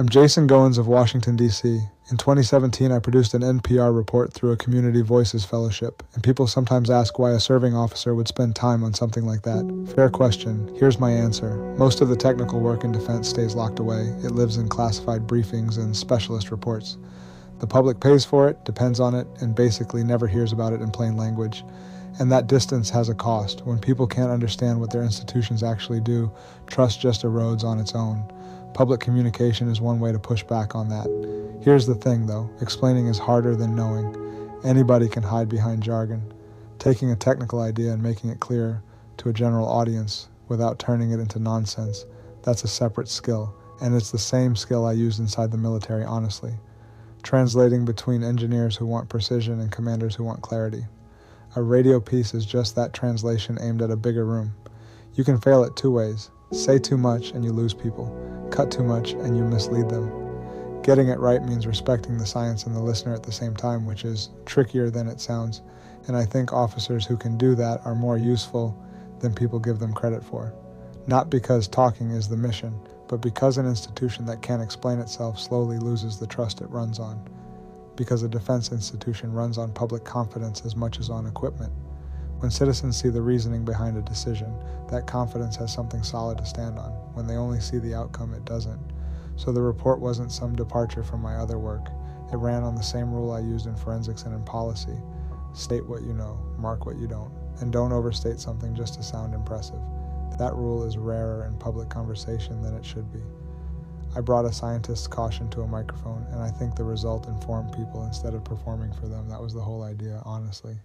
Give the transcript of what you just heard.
I'm Jason Goins of Washington DC. In 2017, I produced an NPR report through a Community Voices Fellowship, and people sometimes ask why a serving officer would spend time on something like that. Fair question. Here's my answer. Most of the technical work in defense stays locked away. It lives in classified briefings and specialist reports. The public pays for it, depends on it, and basically never hears about it in plain language. And that distance has a cost. When people can't understand what their institutions actually do, trust just erodes on its own. Public communication is one way to push back on that. Here's the thing, though. Explaining is harder than knowing. Anybody can hide behind jargon. Taking a technical idea and making it clear to a general audience without turning it into nonsense, that's a separate skill. And it's the same skill I used inside the military, honestly. Translating between engineers who want precision and commanders who want clarity. A radio piece is just that translation aimed at a bigger room. You can fail it two ways. Say too much and you lose people. Cut too much and you mislead them. Getting it right means respecting the science and the listener at the same time, which is trickier than it sounds. And I think officers who can do that are more useful than people give them credit for. Not because talking is the mission, but because an institution that can't explain itself slowly loses the trust it runs on. Because a defense institution runs on public confidence as much as on equipment. When citizens see the reasoning behind a decision, that confidence has something solid to stand on. When they only see the outcome, it doesn't. So the report wasn't some departure from my other work. It ran on the same rule I used in forensics and in policy. State what you know, mark what you don't, and don't overstate something just to sound impressive. That rule is rarer in public conversation than it should be. I brought a scientist's caution to a microphone, and I think the result informed people instead of performing for them. That was the whole idea, honestly.